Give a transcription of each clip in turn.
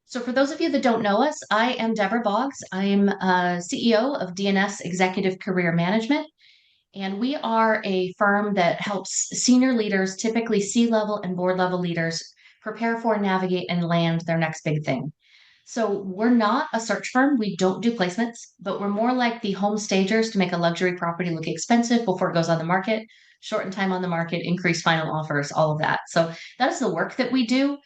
So, for those of you that don't know us, I am Debra Boggs. I am CEO of D&S Executive Career Management, and we are a firm that helps senior leaders, typically C-level and board level leaders, prepare for, navigate, and land their next big thing. So, we're not a search firm. We don't do placements, but we're more like the home stagers to make a luxury property look expensive before it goes on the market, shorten time on the market, increase final offers, all of that. So, that is the work that we do.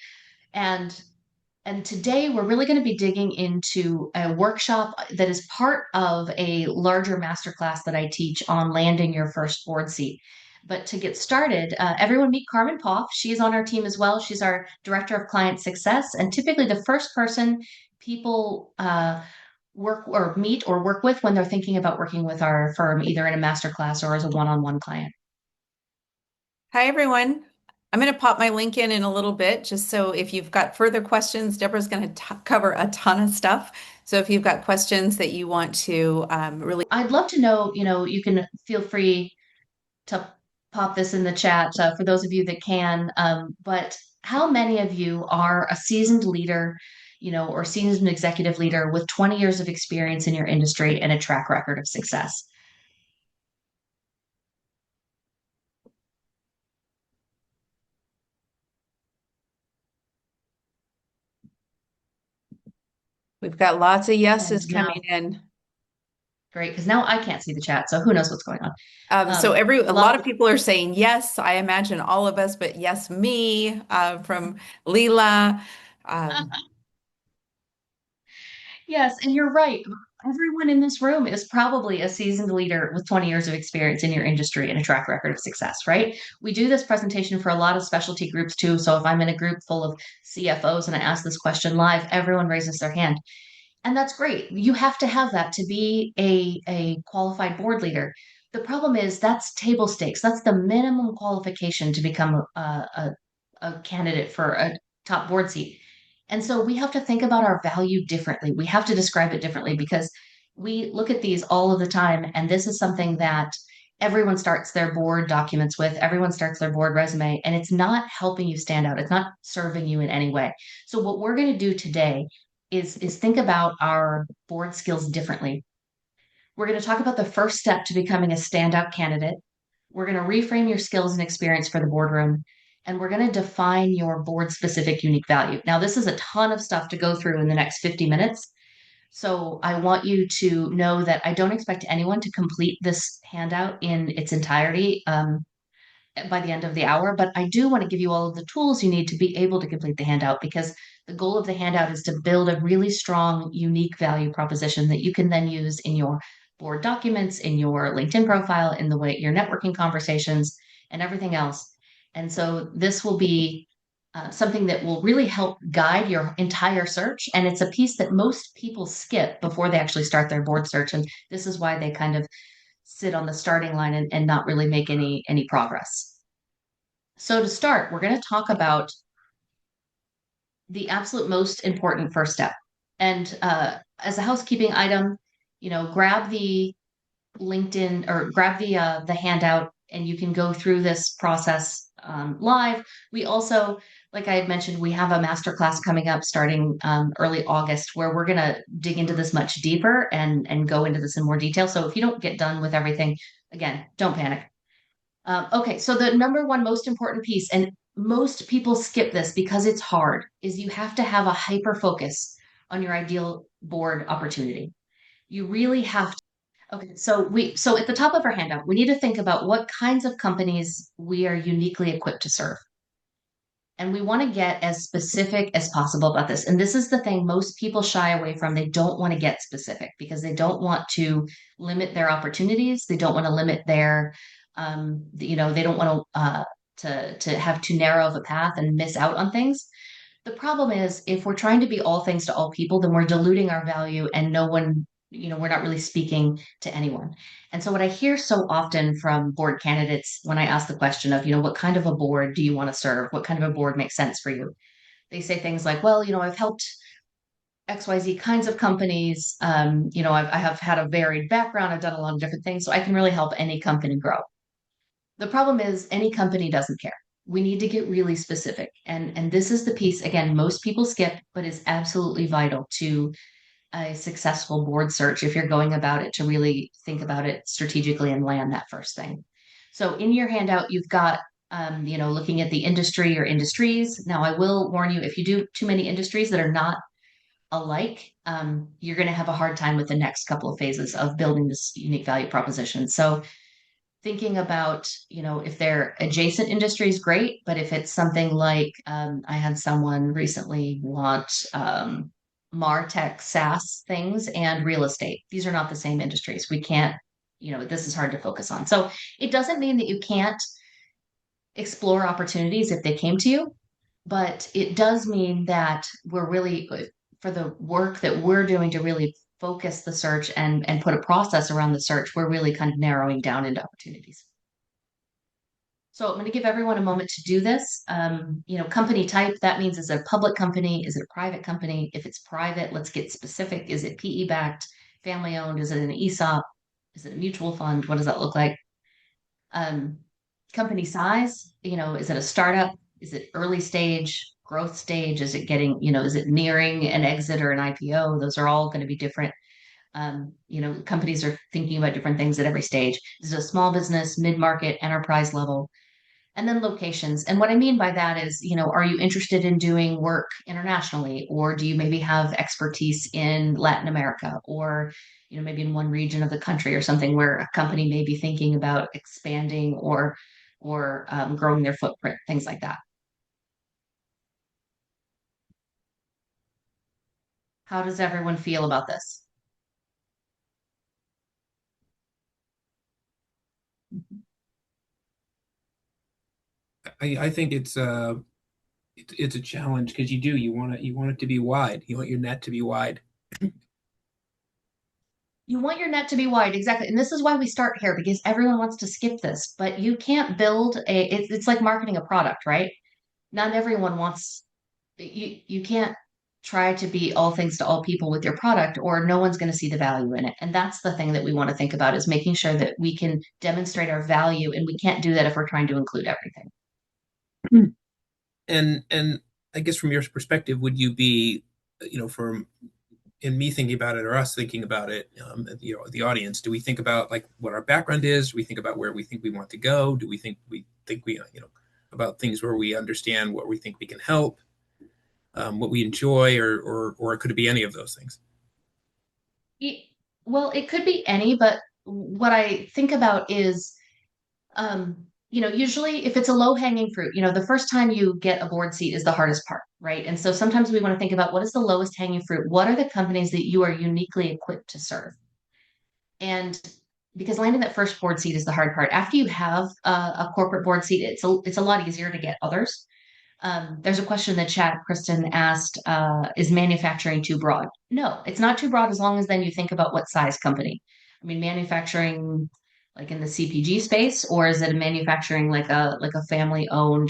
And today we're really going to be digging into a workshop that is part of a larger masterclass that I teach on landing your first board seat. But to get started, everyone meet Carmen Poff. She's on our team as well. She's our director of client success, and typically the first person people work or meet or work with when they're thinking about working with our firm, either in a masterclass or as a one-on-one client. Hi, everyone. I'm going to pop my link in a little bit, just so if you've got further questions, Deborah's going to cover a ton of stuff. So if you've got questions that you want to really, I'd love to know, you can feel free to pop this in the chat for those of you that can. But how many of you are a seasoned leader, or seasoned executive leader with 20 years of experience in your industry and a track record of success? we've got lots of And yeses coming now, in. great, because now I can't see the chat, so who knows what's going on. A lot of people are saying yes. I imagine all of us, but yes, me from Leela. Um, Yes, and you're right. Everyone in this room is probably a seasoned leader with 20 years of experience in your industry and a track record of success, right? We do this presentation for a lot of specialty groups too. So if I'm in a group full of CFOs and I ask this question live, everyone raises their hand. And that's great. You have to have that to be a qualified board leader. The problem is that's table stakes. That's the minimum qualification to become a candidate for a top board seat. And so we have to think about our value differently. We have to describe it differently because we look at these all of the time. And this is something that everyone starts their board documents with, everyone starts their board resume, and it's not helping you stand out. It's not serving you in any way. So, what we're going to do today is think about our board skills differently. We're going to talk about the first step to becoming a standout candidate. We're going to reframe your skills and experience for the boardroom, and we're going to define your board specific unique value. Now, this is a ton of stuff to go through in the next 50 minutes. So I want you to know that I don't expect anyone to complete this handout in its entirety by the end of the hour, but I do want to give you all of the tools you need to be able to complete the handout because the goal of the handout is to build a really strong, unique value proposition that you can then use in your board documents, in your LinkedIn profile, in the way your networking conversations, and everything else. And so this will be something that will really help guide your entire search. And it's a piece that most people skip before they actually start their board search. And this is why they kind of sit on the starting line and not really make any progress. So to start, we're going to talk about the absolute most important first step. And as a housekeeping item, grab the LinkedIn or grab the handout, and you can go through this process live. We also, like I had mentioned, we have a masterclass coming up starting early August where we're going to dig into this much deeper and go into this in more detail. So if you don't get done with everything, again, don't panic. Okay, so the number one most important piece, and most people skip this because it's hard, is you have to have a hyper focus on your ideal board opportunity. You really have to. Okay, so at the top of our handout, we need to think about what kinds of companies we are uniquely equipped to serve. And we want to get as specific as possible about this. And this is the thing most people shy away from. They don't want to get specific because they don't want to limit their opportunities. They don't want to limit their, they don't want to have too narrow of a path and miss out on things. The problem is if we're trying to be all things to all people, then we're diluting our value and no one, we're not really speaking to anyone. And so what I hear so often from board candidates when I ask the question of, what kind of a board do you want to serve? What kind of a board makes sense for you? They say things like, well, I've helped XYZ kinds of companies. I have had a varied background. I've done a lot of different things, so I can really help any company grow. The problem is any company doesn't care. we need to get really specific. And this is the piece, again, most people skip, but is absolutely vital to a successful board search if you're going about it to really think about it strategically and land that first thing. So in your handout, you've got looking at the industry or industries. Now, I will warn you, if you do too many industries that are not alike, you're going to have a hard time with the next couple of phases of building this unique value proposition. So thinking about, if they're adjacent industries, great. But if it's something like, I had someone recently want MarTech SaaS things and real estate. These are not the same industries. We can't, this is hard to focus on. So it doesn't mean that you can't explore opportunities if they came to you, but it does mean that we're really, for the work that we're doing to really focus the search and put a process around the search, we're really kind of narrowing down into opportunities. So I'm going to give everyone a moment to do this. Company type, that means is it a public company? Is it a private company? If it's private, let's get specific. Is it PE backed, family owned? Is it an ESOP? Is it a mutual fund? What does that look like? Um, Company size, is it a startup? Is it early stage, growth stage? Is it getting, is it nearing an exit or an IPO? Those are all going to be different. Companies are thinking about different things at every stage. Is it a small business, mid-market, enterprise level? And then locations. And what I mean by that is, are you interested in doing work internationally, or do you maybe have expertise in Latin America, or maybe in one region of the country or something where a company may be thinking about expanding or growing their footprint, things like that. How does everyone feel about this? I think it's a challenge because you want it to be wide. You want your net to be wide. You want your net to be wide, exactly. And this is why we start here because everyone wants to skip this, but you can't build it's like marketing a product, right? Not everyone wants you can't try to be all things to all people with your product or no one's going to see the value in it. And that's the thing that we want to think about is making sure that we can demonstrate our value and we can't do that if we're trying to include everything. And I guess from your perspective, would you be, from in me thinking about it or us thinking about it, the audience, do we think about like what our background is? Do we think about where we think we want to go? Do we think about things where we understand what we think we can help, what we enjoy, or could it be any of those things? It- well, it could be any, but what I think about is usually if it's a low hanging fruit, the first time you get a board seat is the hardest part, right? And so sometimes we want to think about what is the lowest hanging fruit? What are the companies that you are uniquely equipped to serve? And because landing that first board seat is the hard part. After you have a corporate board seat, it's a lot easier to get others. There's a question in the chat. Kristen asked, "Is manufacturing too broad?" No, it's not too broad as long as then you think about what size company. I mean, manufacturing like in the CPG space, or is it a manufacturing like a family owned,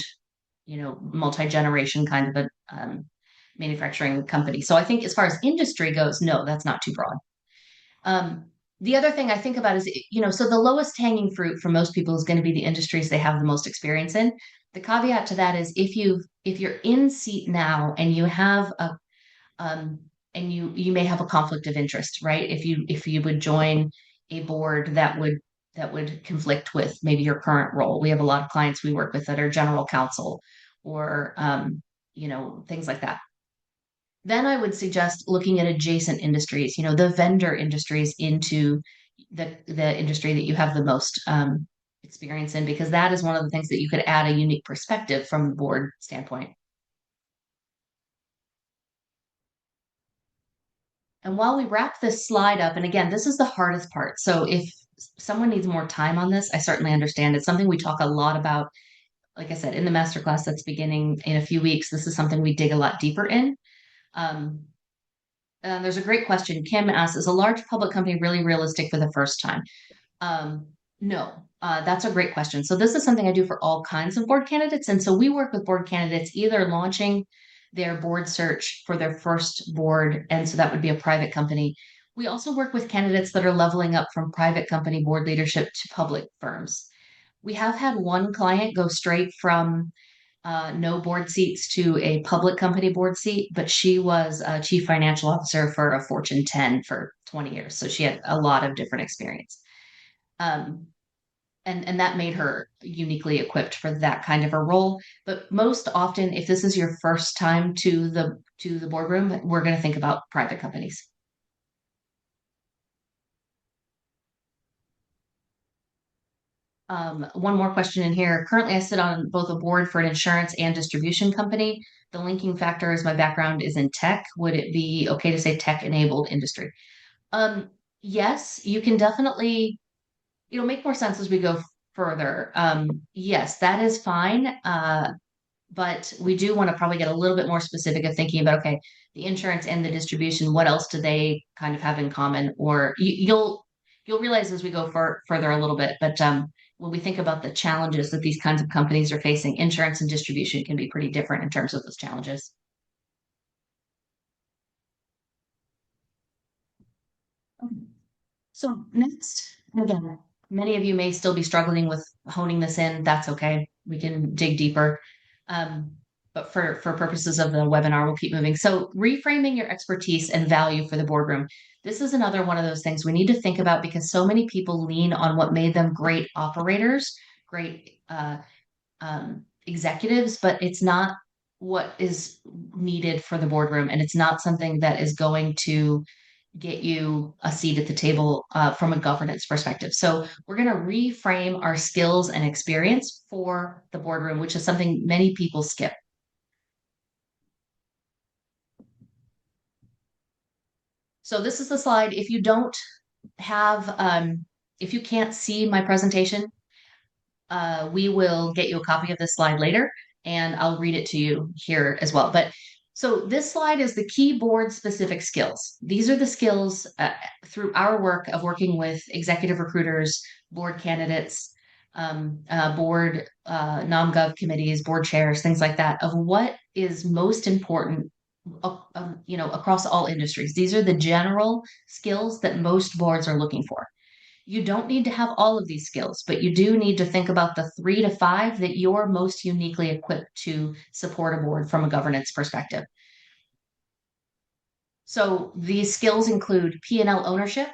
multi generation kind of a manufacturing company? So I think as far as industry goes, no, that's not too broad. Um, the other thing I think about is, so the lowest hanging fruit for most people is going to be the industries they have the most experience in. The caveat to that is if you're in seat now and you have a um, and you may have a conflict of interest, right? If you would join a board that would conflict with maybe your current role. We have a lot of clients we work with that are general counsel or things like that. Then I would suggest looking at adjacent industries, the vendor industries into the industry that you have the most experience in, because that is one of the things that you could add a unique perspective from the board standpoint. And while we wrap this slide up, and again, this is the hardest part. So if someone needs more time on this, I certainly understand. It's something we talk a lot about. Like I said, in the masterclass that's beginning in a few weeks, this is something we dig a lot deeper in. Um, there's a great question. Kim asks, is a large public company really realistic for the first time? Um, no, that's a great question. So this is something I do for all kinds of board candidates. And so we work with board candidates either launching their board search for their first board. And so that would be a private company. We also work with candidates that are leveling up from private company board leadership to public firms. We have had one client go straight from no board seats to a public company board seat, but she was a chief financial officer for a Fortune 10 for 20 years. So she had a lot of different experience. Um, and that made her uniquely equipped for that kind of a role. But most often, if this is your first time to the boardroom, we're going to think about private companies. One more question in here. Currently, I sit on both a board for an insurance and distribution company. The linking factor is my background is in tech. Would it be okay to say tech-enabled industry? Um, yes, you can definitely, it'll make more sense as we go further. Yes, that is fine. But we do want to probably get a little bit more specific of thinking about, okay, the insurance and the distribution, what else do they kind of have in common? Or you'll realize as we go further a little bit, but when we think about the challenges that these kinds of companies are facing, insurance and distribution can be pretty different in terms of those challenges. Okay. So next, and again, many of you may still be struggling with honing this in. That's okay. We can dig deeper. Um, but for purposes of the webinar, we'll keep moving. So reframing your expertise and value for the boardroom. This is another one of those things we need to think about because so many people lean on what made them great operators, great executives, but it's not what is needed for the boardroom, and it's not something that is going to get you a seat at the table from a governance perspective. So we're going to reframe our skills and experience for the boardroom, which is something many people skip. So this is the slide. If you don't have, if you can't see my presentation, we will get you a copy of this slide later, and I'll read it to you here as well. But so this slide is the key board specific skills. These are the skills through our work of working with executive recruiters, board candidates, board nom-gov committees, board chairs, things like that, of what is most important across all industries. These are the general skills that most boards are looking for. You don't need to have all of these skills, but you do need to think about the 3 to 5 that you're most uniquely equipped to support a board from a governance perspective. So these skills include P&L ownership.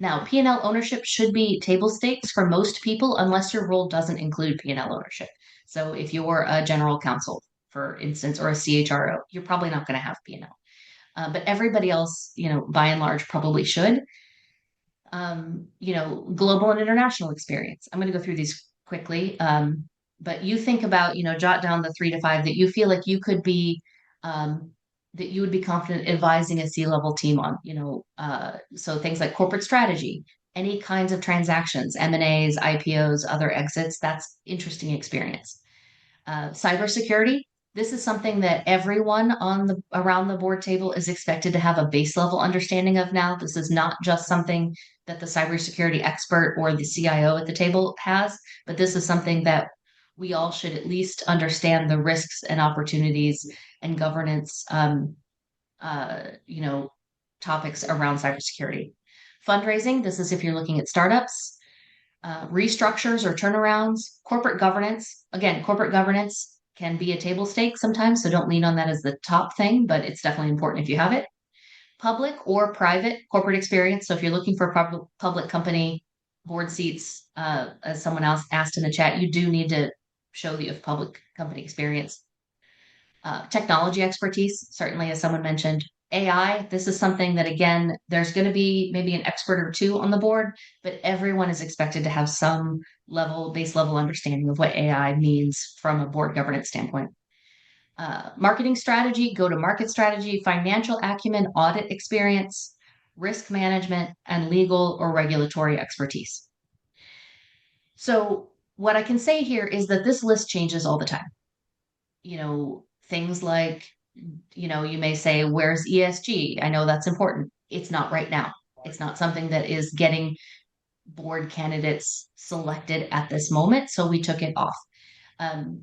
Now, P&L ownership should be table stakes for most people unless your role doesn't include P&L ownership. So if you're a general counsel, for instance, or a CHRO, you're probably not going to have P&L. But everybody else, by and large, probably should. Global and international experience. I'm going to go through these quickly. But you think about, jot down the 3 to 5 that you feel like you could be, that you would be confident advising a C-level team on, so things like corporate strategy, any kinds of transactions, M&As, IPOs, other exits, that's interesting experience. Cybersecurity, this is something that everyone around the board table is expected to have a base level understanding of now. This is not just something that the cybersecurity expert or the CIO at the table has, but this is something that we all should at least understand the risks and opportunities and governance, topics around cybersecurity. Fundraising, this is if you're looking at startups. Restructures or turnarounds, corporate governance. Again, corporate governance can be a table stake sometimes, so don't lean on that as the top thing, but it's definitely important if you have it. Public or private corporate experience. So if you're looking for public company board seats, as someone else asked in the chat, you do need to show that you have public company experience. Technology expertise, certainly, as someone mentioned. AI, this is something that, again, there's going to be maybe an expert or two on the board, but everyone is expected to have some base level understanding of what AI means from a board governance standpoint. Marketing strategy, go-to-market strategy, financial acumen, audit experience, risk management, and legal or regulatory expertise. So what I can say here is that this list changes all the time. Things like, you may say, where's ESG? I know that's important. It's not right now. It's not something that is getting board candidates selected at this moment. So we took it off.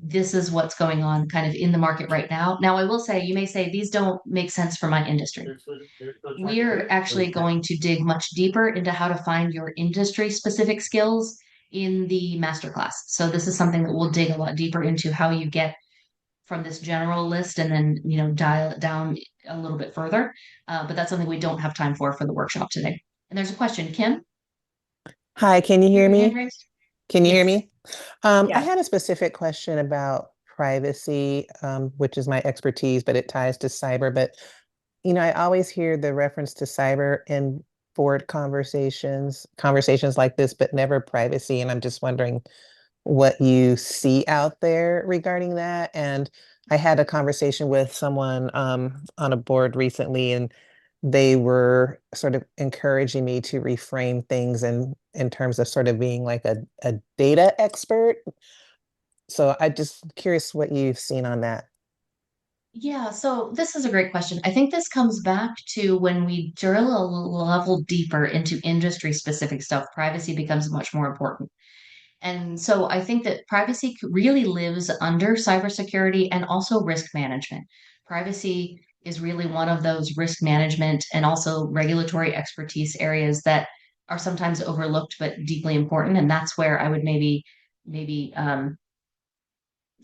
This is what's going on kind of in the market right now. Now, I will say, you may say these don't make sense for my industry. We're actually going to dig much deeper into how to find your industry specific skills in the masterclass. So this is something that we'll dig a lot deeper into how you get from this general list and then, dial it down a little bit further. But that's something we don't have time for the workshop today. And there's a question, Kim, Hi, can you you hear have your hand me? raised? Can you hear Yes. me? I Yes. had a specific question about privacy, which is my expertise, but it ties to cyber. But, I always hear the reference to cyber in board conversations like this, but never privacy. And I'm just wondering what you see out there regarding that. And I had a conversation with someone on a board recently, and they were sort of encouraging me to reframe things in terms of sort of being like a data expert. So I just curious what you've seen on that. Yeah, so this is a great question. I think this comes back to when we drill a level deeper into industry specific stuff, privacy becomes much more important. And so I think that really lives under cybersecurity and also risk management. Privacy is really one of those risk management and also regulatory expertise areas that are sometimes overlooked but deeply important. And that's where I would maybe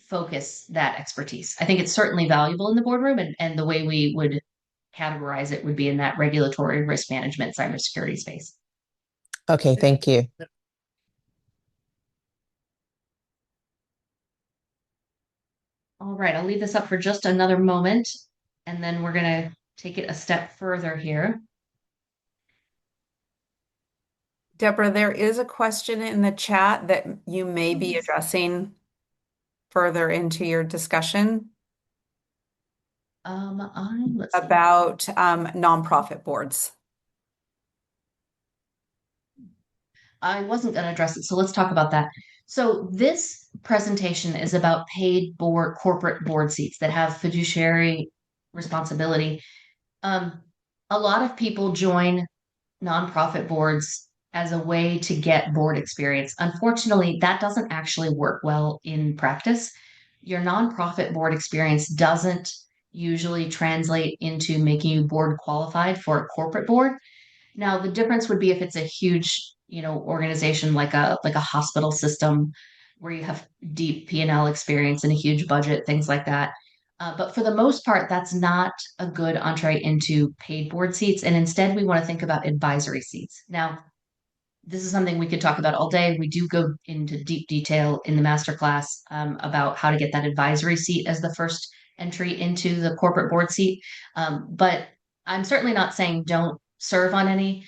focus that expertise. I think it's certainly valuable in the boardroom, and the way we would categorize it would be in that regulatory risk management cybersecurity space. Okay, thank you. All right, I'll leave this up for just another moment, and then we're going to take it a step further here. Deborah, there is a question in the chat that you may be addressing further into your discussion Let's see. about nonprofit boards. I wasn't going to address it, so let's talk about that. So this presentation is about paid corporate board seats that have fiduciary responsibility. Um, a lot of people join nonprofit boards as a way to get board experience. Unfortunately, that doesn't actually work well in practice. Your nonprofit board experience doesn't usually translate into making you board qualified for a corporate board. Now, the difference would be if it's a huge, organization like a hospital system where you have deep P&L experience and a huge budget, things like that. But for the most part, that's not a good entree into paid board seats. And instead, we want to think about advisory seats. Now, this is something we could talk about all day. We do go into deep detail in the masterclass about how to get that advisory seat as the first entry into the corporate board seat. But I'm certainly not saying don't serve on any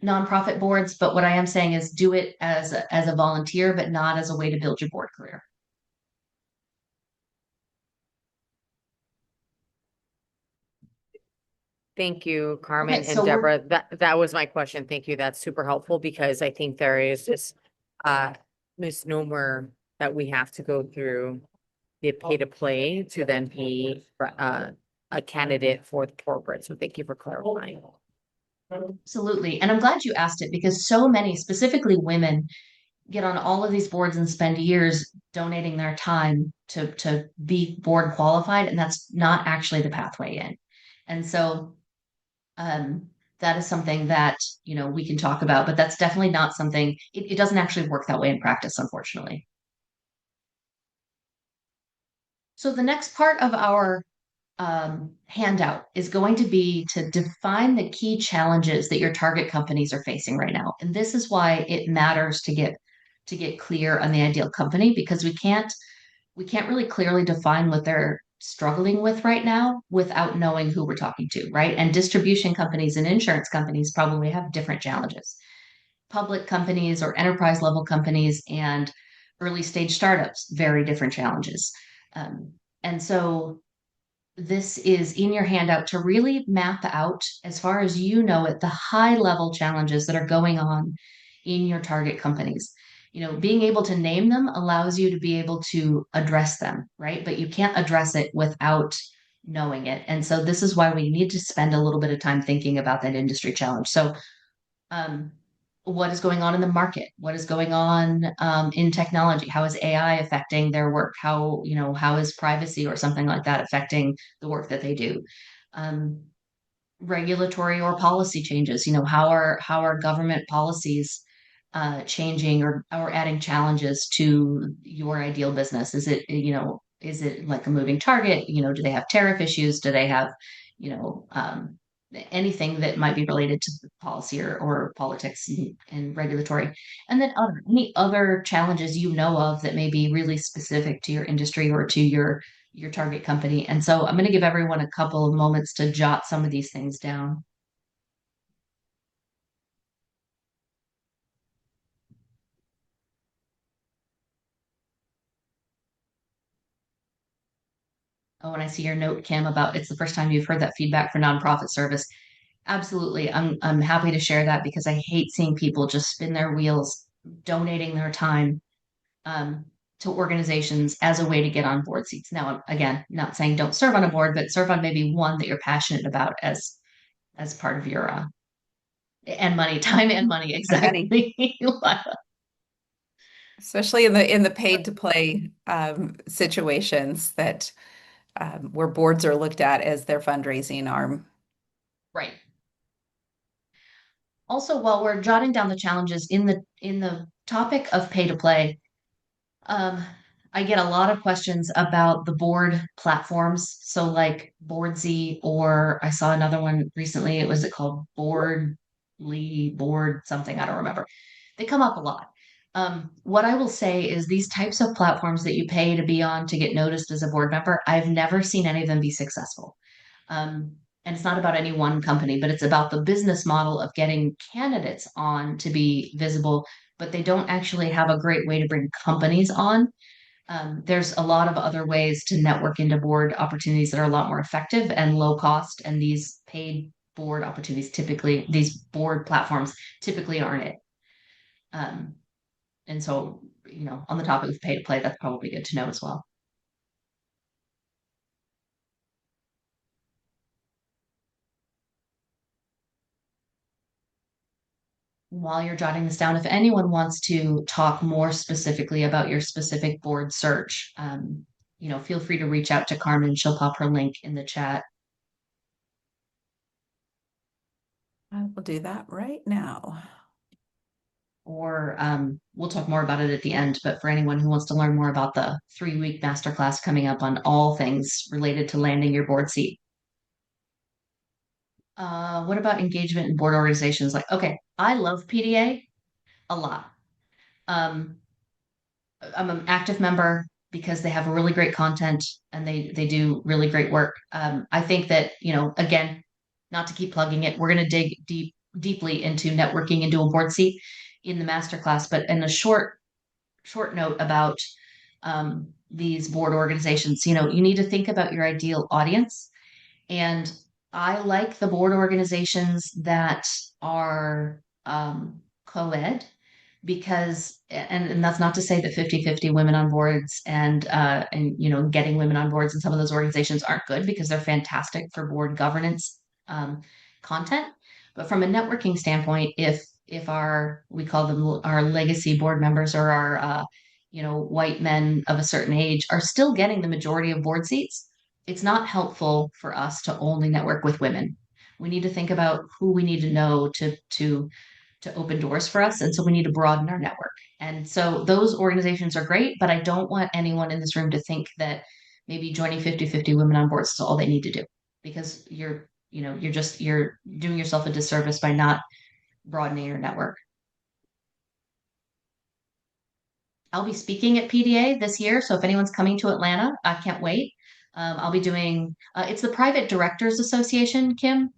nonprofit boards. But what I am saying is do it as a volunteer, but not as a way to build your board career. Thank you, Carmen Okay, and so Deborah. That was my question. Thank you. That's super helpful because I think there is this misnomer that we have to go through the pay to play to then be a candidate for the corporate. So thank you for clarifying. absolutely. And I'm glad you asked it because so many, specifically women, get on all of these boards and spend years donating their time to be board qualified, and that's not actually the pathway in. And so um, that is something that we can talk about, but that's definitely not something. It doesn't actually work that way in practice, unfortunately. So the next part of our handout is going to be to define the key challenges that your target companies are facing right now. And this is why it matters to get clear on the ideal company because we can't really clearly define what they're struggling with right now without knowing who we're talking to, right? And distribution companies and insurance companies probably have different challenges. Public companies or enterprise level companies and early stage startups, very different challenges. And so this is in your handout to really map out, as far as you know it, the high level challenges that are going on in your target companies. Being able to name them allows you to be able to address them, right? But you can't address it without knowing it. And so this is why we need to spend a little bit of time thinking about that industry challenge. So, um, what is going on in the market? What is going on in technology? How is AI affecting their work? How is privacy or something like that affecting the work that they do? Um, Regulatory or policy changes. How are government policies changing or adding challenges to your ideal business? Is it, is it like a moving target? Do they have tariff issues? Do they have, you know, anything that might be related to policy or politics and regulatory? And then any other challenges of that may be really specific to your industry or to your target company. And so I'm going to give everyone a couple of moments to jot some of these things down. Oh, and I see your note, Kim, about it's the first time you've heard that feedback for nonprofit service. Absolutely. I'm happy to share that because I hate seeing people just spin their wheels donating their time um, to organizations as a way to get on board seats. Now, again, not saying don't serve on a board, but serve on maybe one that you're passionate about as part of your and money, time and money, exactly. Especially in the paid to play situations that where boards are looked at as their fundraising arm. Right. Also, while we're jotting down the challenges in the topic of pay to play, um, I get a lot of questions about the board platforms. So like Boardsy, or I saw another one recently. It called Board something. I don't remember. They come up a lot. What I will say is these types of platforms that you pay to be on to get noticed as a board member, I've never seen any of them be successful. Um, and it's not about any one company, but it's about the business model of getting candidates on to be visible, but they don't actually have a great way to bring companies on. There's a lot of other ways to network into board opportunities that are a lot more effective and low cost. And these paid board opportunities these board platforms typically aren't it. Um, and so, on the topic of pay to play, that's probably good to know as well. While you're jotting this down, if anyone wants to talk more specifically about your specific board search, feel free to reach out to Carmen. She'll pop her link in the chat. I will do that right now. Or we'll talk more about it at the end. But for anyone who wants to learn more about the 3-week masterclass coming up on all things related to landing your board seat. What about engagement in board organizations? Okay, I love PDA a lot. I'm an active member because they have really great content and they do really great work. I think that, again, not to keep plugging it, we're going to dig deeply into networking into a board seat in the masterclass. But in a short note about these board organizations, you need to think about your ideal audience. And I like the board organizations that are co-ed because and that's not to say that 50-50 women on boards and getting women on boards in some of those organizations aren't good, because they're fantastic for board governance content. But from a networking standpoint, if we call them our legacy board members, or our white men of a certain age are still getting the majority of board seats, it's not helpful for us to only network with women. We need to think about who we need to know to open doors for us. And so we need to broaden our network. And so those organizations are great, but I don't want anyone in this room to think that maybe joining 50-50 women on boards is all they need to do, because you're doing yourself a disservice by not broadening your network. I'll be speaking at PDA this year. So if anyone's coming to Atlanta, I can't wait. I'll be doing, it's the Private Directors Association, Kim.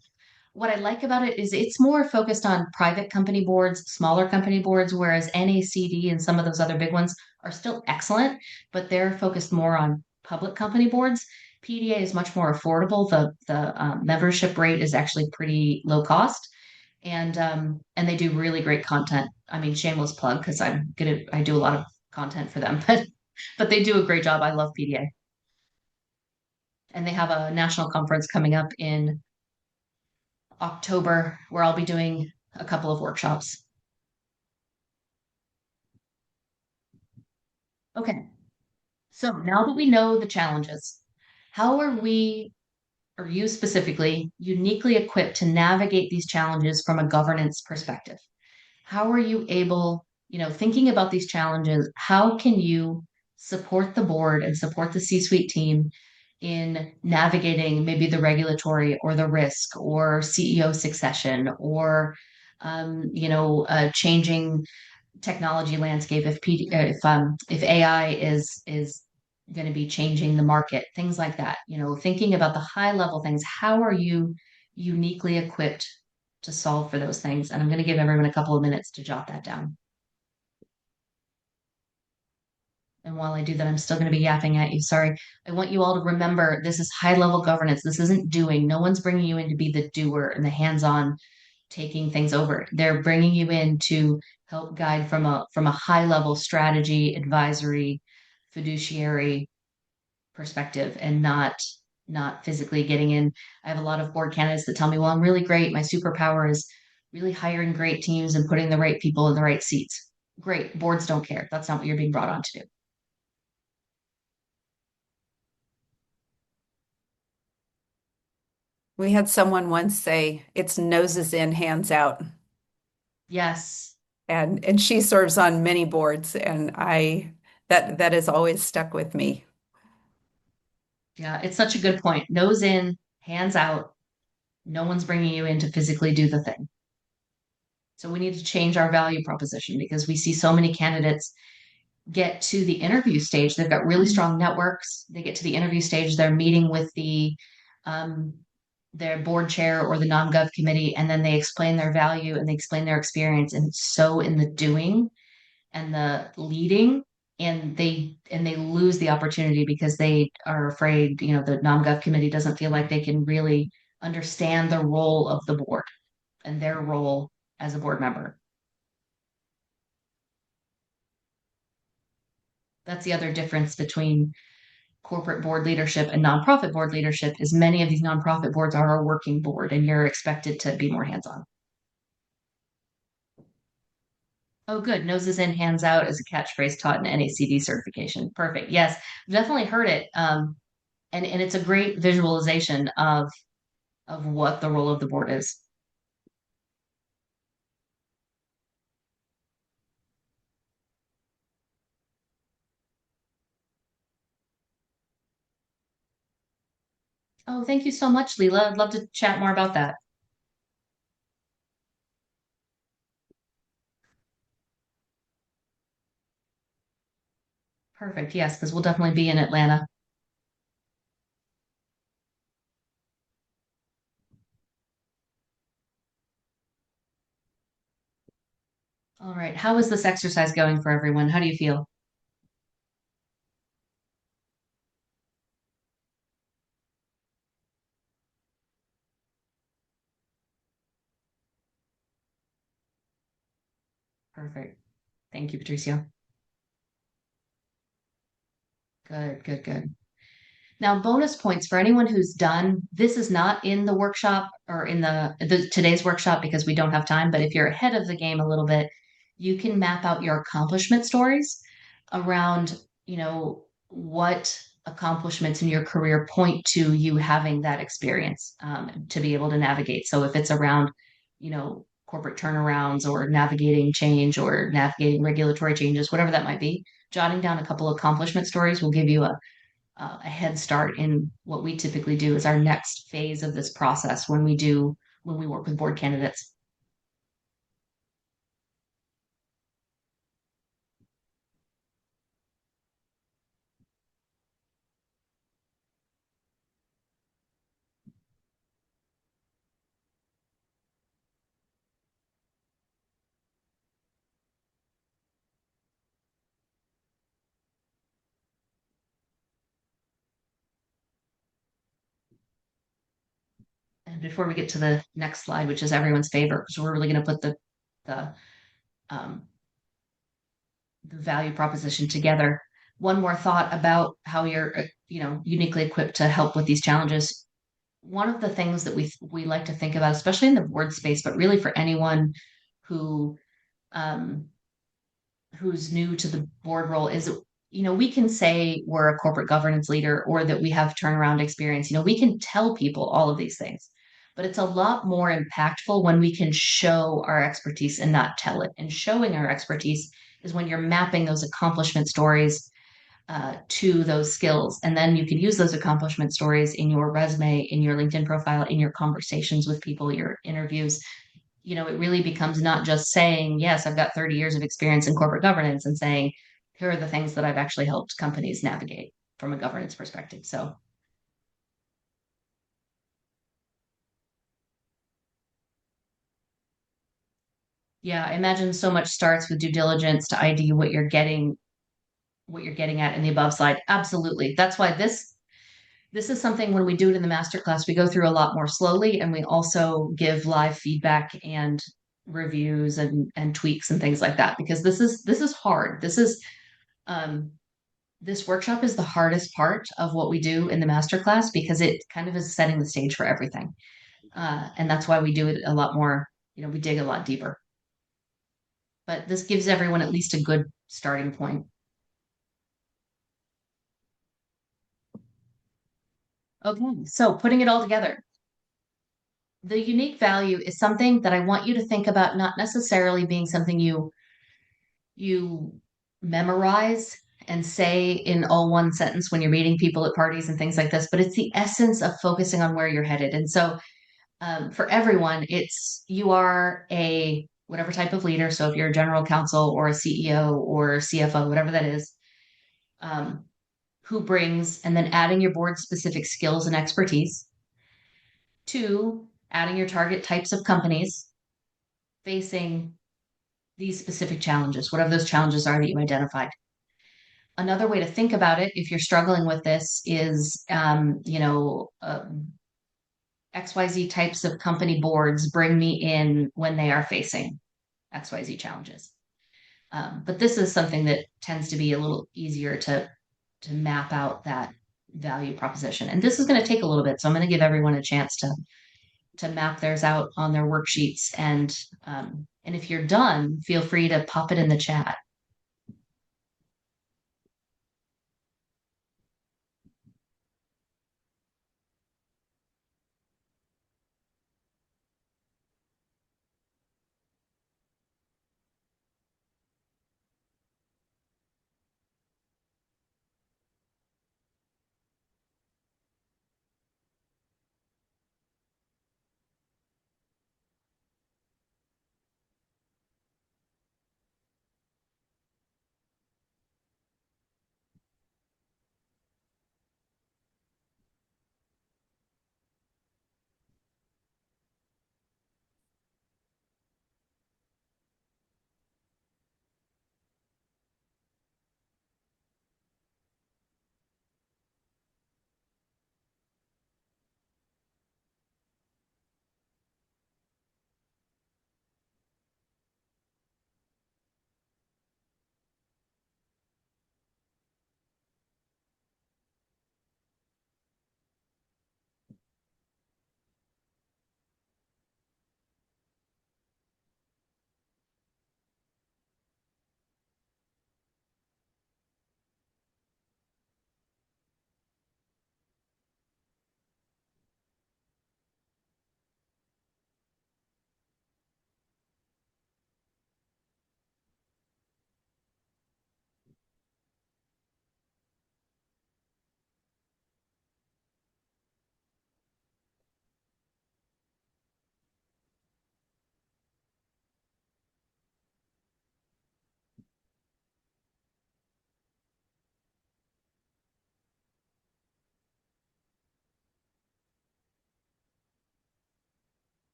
What I like about it is it's more focused on private company boards, smaller company boards, whereas NACD and some of those other big ones are still excellent, but they're focused more on public company boards. PDA is much more affordable. The membership rate is actually pretty low cost, and they do really great content. I mean, shameless plug because I do a lot of content for them, but they do a great job. I love PDA, and they have a national conference coming up in October where I'll be doing a couple of workshops. Okay, so now that we know the challenges, how are we, or you specifically, uniquely equipped to navigate these challenges from a governance perspective? how are you able, thinking about these challenges, how can you support the board and support the C-suite team in navigating maybe the regulatory or the risk or CEO succession or changing technology landscape if AI is going to be changing the market, things like that. Thinking about the high level things, how are you uniquely equipped to solve for those things? And I'm going to give everyone a couple of minutes to jot that down. And while I do that, I'm still going to be yapping at you. Sorry. I want you all to remember this is high level governance. This isn't doing. No one's bringing you in to be the doer and the hands on taking things over. They're bringing you in to help guide from a high level strategy, advisory, fiduciary perspective, and not physically getting in. I have a lot of board candidates that tell me, "Well, I'm really great. My superpower is really hiring great teams and putting the right people in the right seats." Great. Boards don't care. That's not what you're being brought on to do. We had someone once say, it's noses in, hands out. Yes. And she serves on many boards, and that has always stuck with me. Yeah, it's such a good point. Nose in, hands out. No one's bringing you in to physically do the thing. So we need to change our value proposition because we see so many candidates get to the interview stage. They've got really strong networks. They get to the interview stage, they're meeting with um, their board chair or the non-gov committee, and then they explain their value and they explain their experience. And it's so in the doing and the leading, and they lose the opportunity because they are afraid, the non-gov committee doesn't feel like they can really understand the role of the board and their role as a board member. That's the other difference between corporate board leadership and nonprofit board leadership is many of these nonprofit boards are a working board and you're expected to be more hands-on. Oh, good. Noses in, hands out is a catchphrase taught in NACD certification. Perfect. Yes, I've definitely heard it. And it's a great visualization of what the role of the board is. Oh, thank you so much, Leela. I'd love to chat more about that. Perfect. Yes, because we'll definitely be in Atlanta. All right. How is this exercise going for everyone? How do you feel? Perfect. Thank you, Patricia. Good, good, good. Now, bonus points for anyone who's done, this is not in the workshop or in the today's workshop because we don't have time, but if you're ahead of the game a little bit, you can map out your accomplishment stories around, what accomplishments in your career point to you having that experience to be able to navigate. So if it's around, corporate turnarounds or navigating change or navigating regulatory changes, whatever that might be, jotting down a couple accomplishment stories will give you a head start in what we typically do as our next phase of this process when we work with board candidates. And before we get to the next slide, which is everyone's favorite, because we're really going to put the um, the value proposition together. One more thought about how you're uniquely equipped to help with these challenges. One of the things that we like to think about, especially in the board space, but really for anyone who um, who's new to the board role is, we can say we're a corporate governance leader or that we have turnaround experience. We can tell people all of these things. but it's a lot more impactful when we can show our expertise and not tell it. And showing our expertise is when you're mapping those accomplishment stories to those skills. And then you can use those accomplishment stories in your resume, in your LinkedIn profile, in your conversations with people, your interviews. It really becomes not just saying, yes, I've got 30 years of experience in corporate governance, and saying, here are the things that I've actually helped companies navigate from a governance perspective. So, yeah, I imagine so much starts with due diligence to ID what you're getting at in the above slide. Absolutely. That's why this is something, when we do it in the masterclass, we go through a lot more slowly, and we also give live feedback and reviews and tweaks and things like that, because this is hard. Um this workshop is the hardest part of what we do in the masterclass, because it kind of is setting the stage for everything. And that's why we do it a lot more, we dig a lot deeper. But this gives everyone at least a good starting point. Okay, so putting it all together, the unique value is something that I want you to think about, not necessarily being something you memorize and say in all one sentence when you're meeting people at parties and things like this, but it's the essence of focusing on where you're headed. And so, for everyone, it's you are a whatever type of leader. So if you're a general counsel or a CEO or CFO, whatever that is, um, who brings, and then adding your board specific skills and expertise. Two, adding your target types of companies facing these specific challenges, whatever those challenges are that you identified. Another way to think about it, if you're struggling with this, is XYZ types of company boards bring me in when they are facing XYZ challenges. But this is something that tends to be a little easier to map out that value proposition. And this is going to take a little bit. So I'm going to give everyone a chance to map theirs out on their worksheets. And if you're done, feel free to pop it in the chat.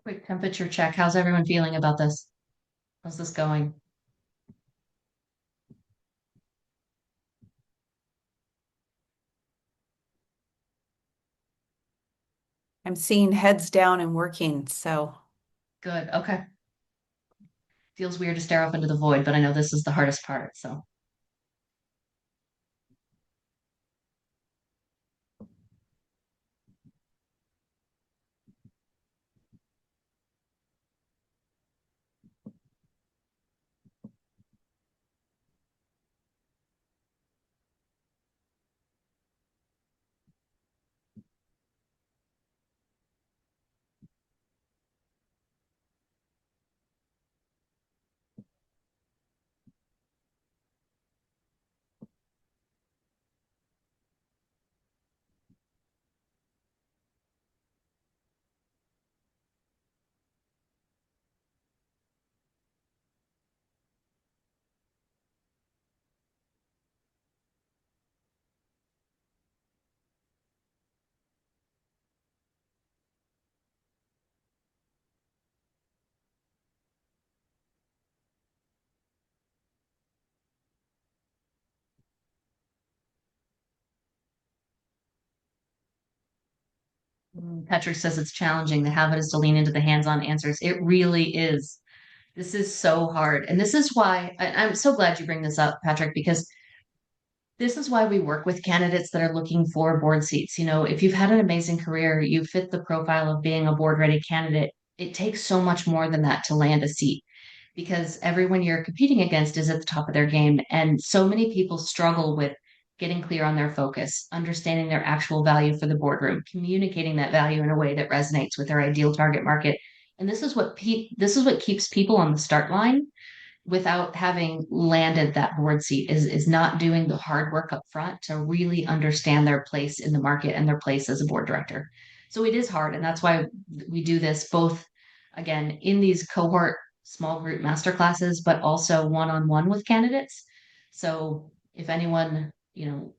Quick temperature check. How's everyone feeling about this? How's this going? I'm seeing heads down and working, so Good. Okay. Feels weird to stare off into the void, but I know this is the hardest part. So, Patrick says it's challenging. The habit is to lean into the hands-on answers. It really is. This is so hard. And this is why I'm so glad you bring this up, Patrick, because this is why we work with candidates that are looking for board seats. You know, if you've had an amazing career, you fit the profile of being a board ready candidate, it takes so much more than that to land a seat because everyone you're competing against is at the top of their game. And so many people struggle with getting clear on their focus, understanding their actual value for the boardroom, communicating that value in a way that resonates with their ideal target market. And this is what keeps people on the start line without having landed that board seat is not doing the hard work up front to really understand their place in the market and their place as a board director. So it is hard. And that's why we do this both, again, in these cohort small group master classes, but also one-on-one with candidates. So if anyone,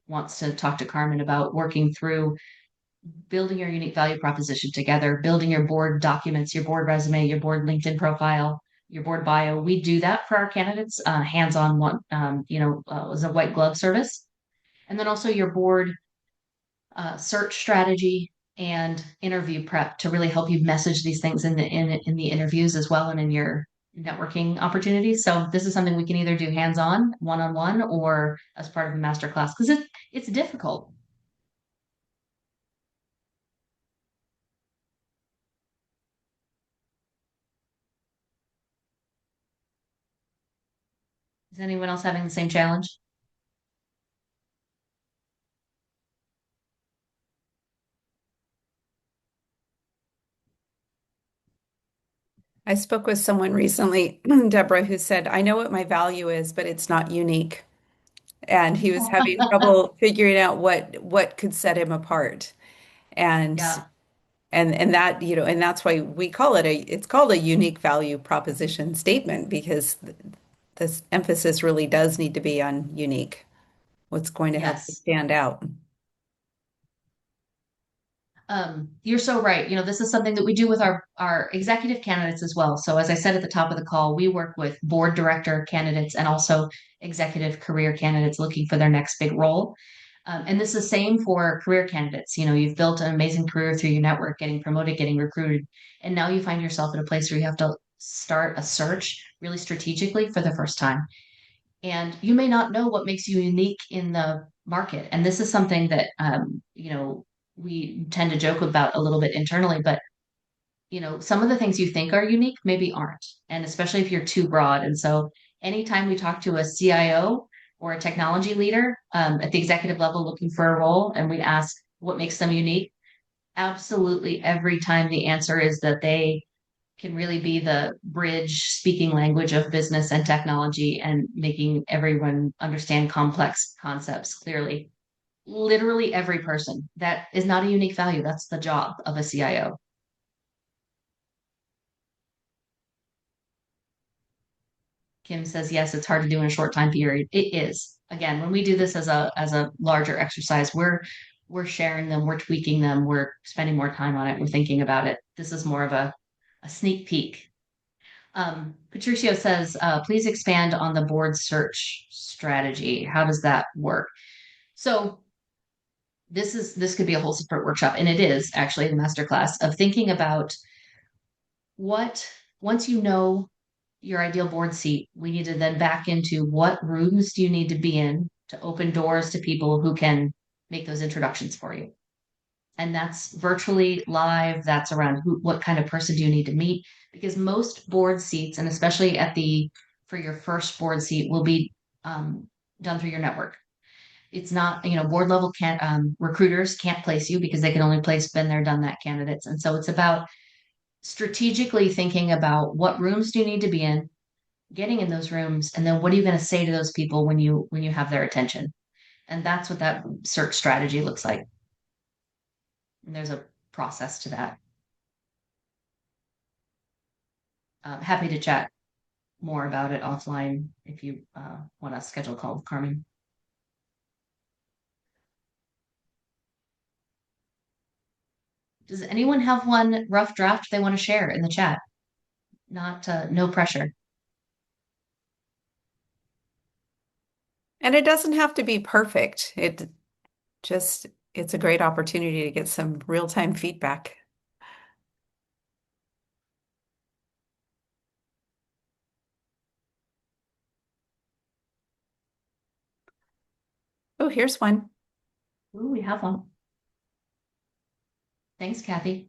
wants to talk to Carmen about working through building your unique value proposition together, building your board documents, your board resume, your board LinkedIn profile, your board bio. We do that for our candidates, hands-on one, as a white glove service. And then also your board search strategy and interview prep to really help you message these things in the interviews as well and in your networking opportunities. So this is something we can either do hands-on, one-on-one, or as part of a master class because it's difficult. Is anyone else having the same challenge? I spoke with someone recently, Deborah, who said, I know what my value is, but it's not unique. And he was having trouble figuring out what could set him apart. And Yeah. and that, and that's why we call it's called a unique value proposition statement because this emphasis really does need to be on unique, what's going to help you Yes. stand out. You're so right. You know, this is something that we do with our executive candidates as well. So as I said at the top of the call, we work with board director candidates and also executive career candidates looking for their next big role. And this is the same for career candidates. You know, you've built an amazing career through your network, getting promoted, getting recruited, and now you find yourself in a place where you have to start a search really strategically for the first time. And you may not know what makes you unique in the market. And this is something that, we tend to joke about a little bit internally, but some of the things you think are unique maybe aren't. And especially if you're too broad. And so anytime we talk to a CIO or a technology leader at the executive level looking for a role, and we ask what makes them unique, absolutely every time the answer is that they can really be the bridge speaking language of business and technology and making everyone understand complex concepts clearly. Literally every person. That is not a unique value. That's the job of a CIO. Kim says, yes, it's hard to do in a short time period. It is. Again, when we do this as a larger exercise, we're sharing them, we're tweaking them, we're spending more time on it, we're thinking about it. This is more of a sneak peek. Patricio says, please expand on the board search strategy. How does that work? So this could be a whole separate workshop, and it is actually the masterclass of thinking about what once you know your ideal board seat, we need to then back into what rooms do you need to be in to open doors to people who can make those introductions for you. And that's virtually live. That's around what kind of person do you need to meet? Because most board seats, and especially for your first board seat, will be done through your network. It's not, board level can't recruiters can't place you because they can only place been there, done that candidates. And so it's about strategically thinking about what rooms do you need to be in, getting in those rooms, and then what are you going to say to those people when you have their attention? And that's what that search strategy looks like. And there's a process to that. Happy to chat more about it offline if you want to schedule a call with Carmen. Does anyone have one rough draft they want to share in the chat? Not no pressure. And it doesn't have to be perfect. It just it's a great opportunity to get some real-time feedback. Oh, here's one. Ooh, we have one. Thanks, Kathy.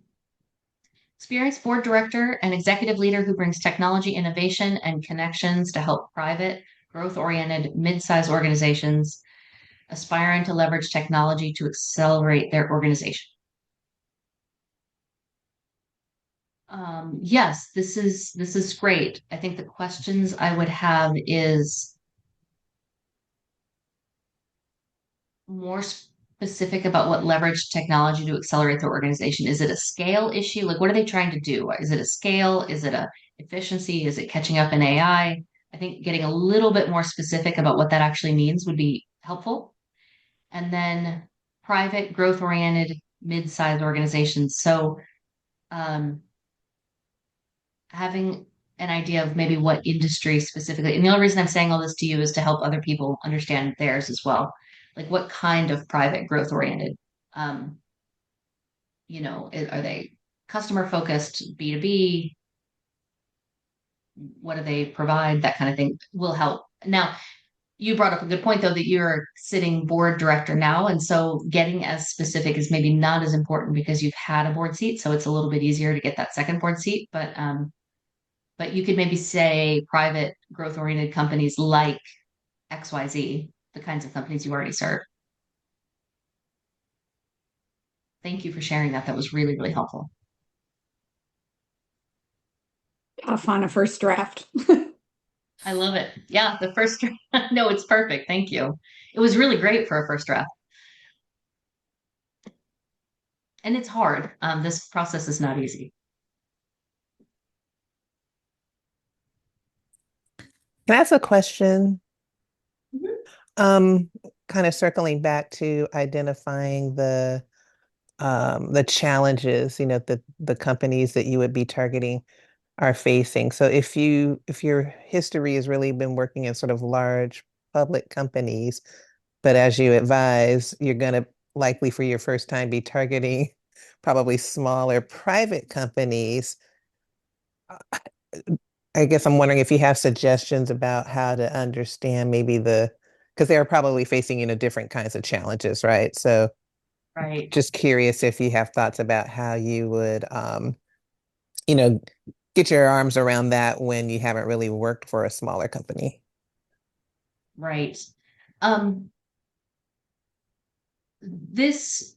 Experienced board director and executive leader who brings technology innovation and connections to help private, growth-oriented, mid-sized organizations aspiring to leverage technology to accelerate their organization. Yes, this is great. I think the questions I would have is more specific about what leverage technology to accelerate their organization. Is it a scale issue? Like, what are they trying to do? Is it a scale? Is it a efficiency? Is it catching up in AI? I think getting a little bit more specific about what that actually means would be helpful. And then private, growth-oriented, mid-sized organizations. So, having an idea of maybe what industry specifically, and the only reason I'm saying all this to you is to help other people understand theirs as well. Like what kind of private growth oriented, um, are they customer focused, B2B? What do they provide? That kind of thing will help. Now, you brought up a good point though that you're a sitting board director now, and so getting as specific is maybe not as important because you've had a board seat, so it's a little bit easier to get that second board seat. But you could maybe say private growth oriented companies like XYZ, the kinds of companies you already serve. Thank you for sharing that. That was really, really helpful. Tough on a first draft. I love it. Yeah, the first no, it's perfect. Thank you. It was really great for a first draft. And it's hard. This process is not easy. Can I ask a question? Mhm. Um, Kind of circling back to identifying the challenges, the companies that you would be targeting are facing. So if your history has really been working in sort of large public companies, but as you advise, you're gonna likely for your first time be targeting probably smaller private companies. I guess I'm wondering if you have suggestions about how to understand maybe because they're probably facing, different kinds of challenges, right? So Right. just curious if you have thoughts about how you would, you know, get your arms around that when you haven't really worked for a smaller company. Right. Um, this,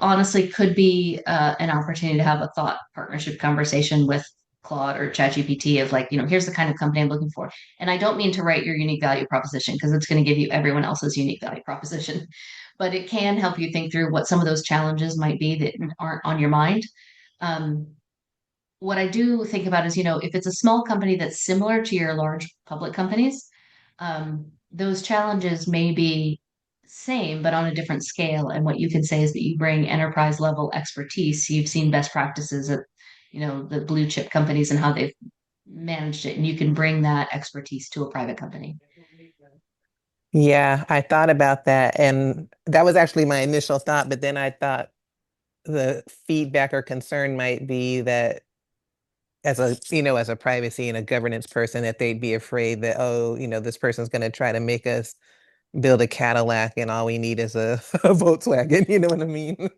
honestly could be an opportunity to have a thought partnership conversation with Claude or ChatGPT of like, here's the kind of company I'm looking for. And I don't mean to write your unique value proposition because it's going to give you everyone else's unique value proposition, but it can help you think through what some of those challenges might be that aren't on your mind. Um, what I do think about is, if it's a small company that's similar to your large public companies, those challenges may be same, but on a different scale. And what you can say is that you bring enterprise level expertise. You've seen best practices at, the blue chip companies and how they've managed it, and you can bring that expertise to a private company. Yeah, I thought about that, and that was actually my initial thought, but then I thought the feedback or concern might be that as a privacy and a governance person, that they'd be afraid that, oh, this person's going to try to make us build a Cadillac and all we need is a Volkswagen, you know what I mean?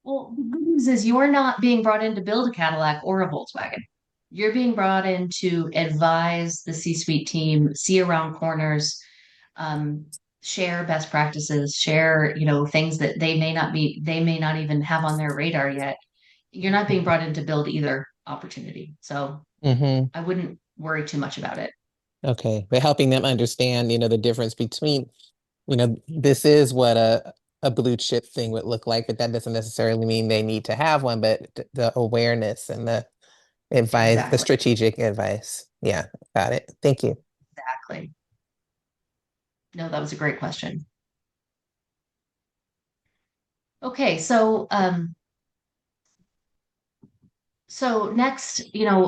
Well, the good news is you're not being brought in to build a Cadillac or a Volkswagen. You're being brought in to advise the C-suite team, see around corners, um, share best practices, share, things that they may not even have on their radar yet. You're not being brought in to build either opportunity. So Hmm. I wouldn't worry too much about it. Okay, but helping them understand, the difference between, this is what a blue chip thing would look like, but that doesn't necessarily mean they need to have one, but the awareness and the advice, the Exactly. strategic advice. Yeah, got it. Thank you. Exactly. No, that was a great question. Okay, so next,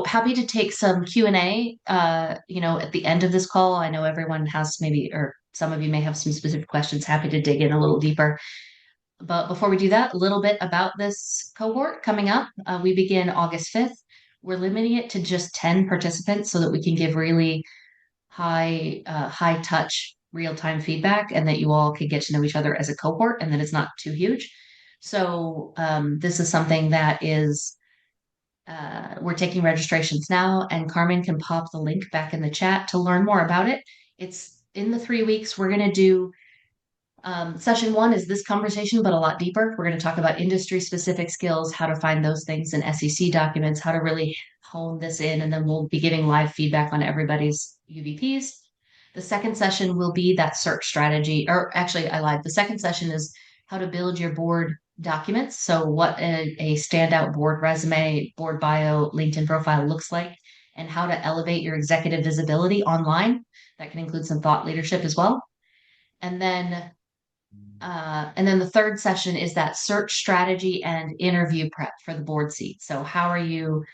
happy to take some Q&A, at the end of this call. I know everyone has maybe, or some of you may have some specific questions. Happy to dig in a little deeper. But before we do that, a little bit about this cohort coming up. We begin August 5th. We're limiting it to just 10 participants so that we can give really high touch, real time feedback, and that you all can get to know each other as a cohort, and that it's not too huge. So this is something that is we're taking registrations now, and Carmen can pop the link back in the chat to learn more about it. It's in the 3 weeks. We're going to do session 1 is this conversation, but a lot deeper. We're going to talk about industry specific skills, how to find those things in SEC documents, how to really hone this in, and then we'll be giving live feedback on everybody's UVPs. The second session will be that search strategy, or actually, I lied. The second session is how to build your board documents. So, what a standout board resume, board bio, LinkedIn profile looks like, and how to elevate your executive visibility online. That can include some thought leadership as well. And then the third session is that search strategy and interview prep for the board seat. So, how are you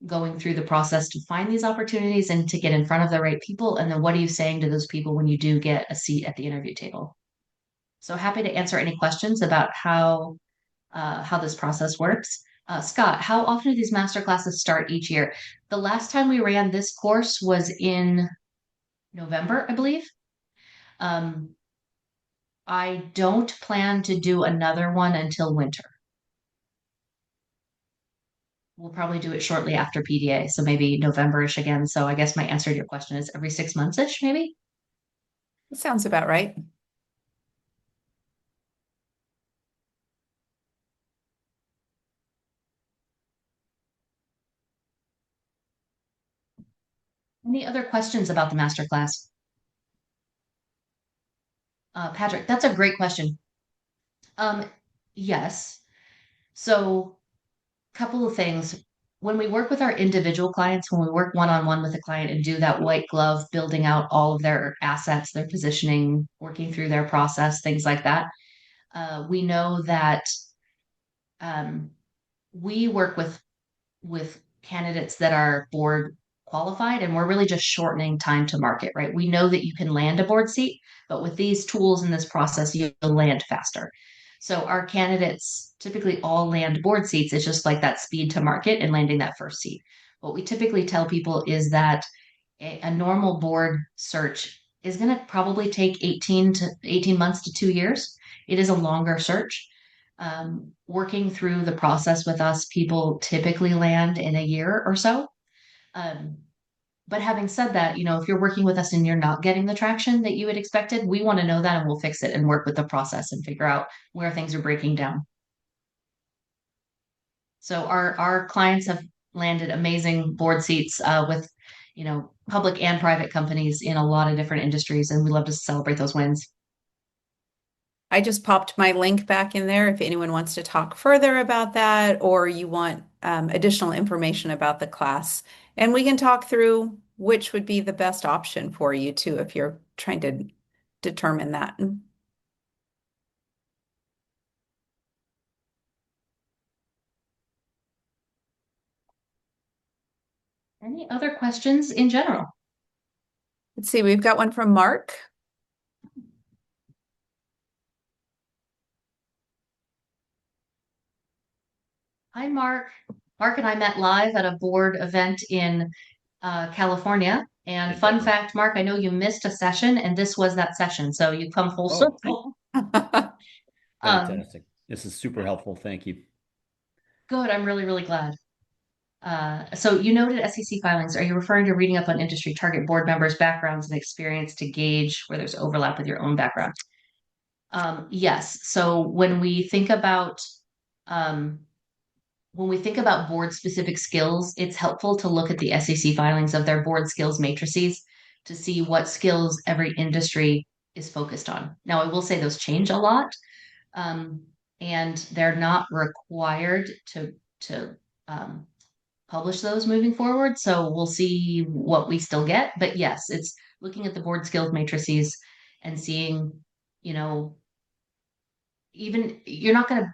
going through the process to find these opportunities and to get in front of the right people? And then what are you saying to those people when you do get a seat at the interview table? So, happy to answer any questions about how this process works. Scott, how often do these master classes start each year? The last time we ran this course was in November, I believe. I don't plan to do another one until winter. We'll probably do it shortly after PDA, so maybe November-ish again. So I guess my answer to your question is every 6 months-ish, maybe? That sounds about right. Any other questions about the masterclass? Patrick, that's a great question. Yes. So, couple of things. When we work with our individual clients, when we work one-on-one with a client and do that white glove, building out all of their assets, their positioning, working through their process, things like that, we know that um, we work with candidates that are board qualified, and we're really just shortening time to market, right? We know that you can land a board seat, but with these tools in this process, you'll land faster. So our candidates typically all land board seats. It's just like that speed to market and landing that first seat. What we typically tell people is that a normal board search is going to probably take 18 months to 2 years. It is a longer search. Working through the process with us, people typically land in a year or so. But having said that, if you're working with us and you're not getting the traction that you had expected, we want to know that and we'll fix it and work with the process and figure out where things are breaking down. So our clients have landed amazing board seats with, public and private companies in a lot of different industries, and we love to celebrate those wins. I just popped my link back in there if anyone wants to talk further about that, or you want additional information about the class. And we can talk through which would be the best option for you too, if you're trying to determine that. Any other questions in general? Let's see, we've got one from Mark. Hi, Mark. Mark and I met live at a board event in California. And fun fact, Mark, I know you missed a session, and this was that session. So you come full circle. Fantastic. This is super helpful. Thank you. Good. I'm really, really glad. So you noted SEC filings. Are you referring to reading up on industry target board members' backgrounds and experience to gauge where there's overlap with your own background? Yes. So when we think about board specific skills, it's helpful to look at the SEC filings of their board skills matrices to see what skills every industry is focused on. Now, I will say those change a lot, and they're not required to publish those moving forward. So we'll see what we still get. But yes, it's looking at the board skills matrices and seeing, even you're not going to,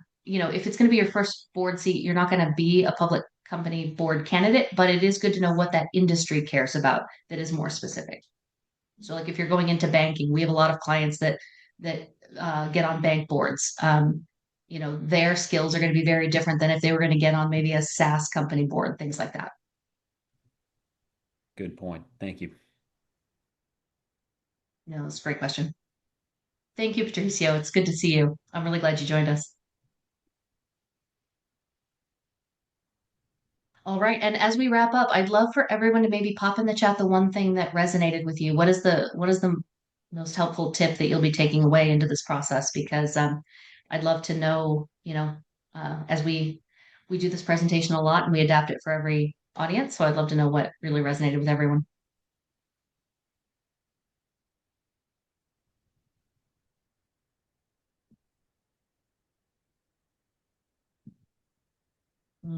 if it's going to be your first board seat, you're not going to be a public company board candidate, but it is good to know what that industry cares about that is more specific. So like if you're going into banking, we have a lot of clients that get on bank boards. Their skills are going to be very different than if they were going to get on maybe a SaaS company board, things like that. Good point. Thank you. No, that's a great question. Thank you, Patricio. It's good to see you. I'm really glad you joined us. All right. And as we wrap up, I'd love for everyone to maybe pop in the chat the one thing that resonated with you. What is the most helpful tip that you'll be taking away into this process? Because I'd love to know, as we do this presentation a lot and we adapt it for every audience. So I'd love to know what really resonated with everyone.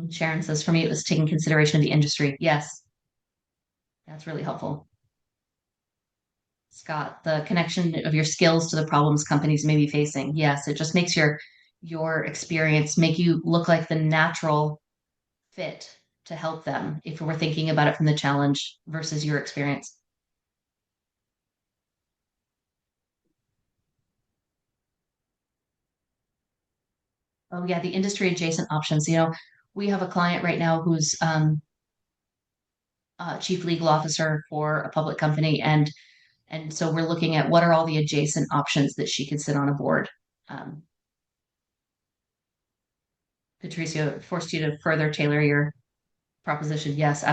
Sharon says, for me, it was taking consideration of the industry. Yes, that's really helpful. Scott, the connection of your skills to the problems companies may be facing. Yes, it just makes your experience make you look like the natural fit to help them if we're thinking about it from the challenge versus your experience. Oh yeah, the industry adjacent options. We have a client right now who's chief legal officer for a public company, and so we're looking at what are all the adjacent options that she could sit on a board. Patricio, forced you to further tailor your proposition. Yes, absolutely.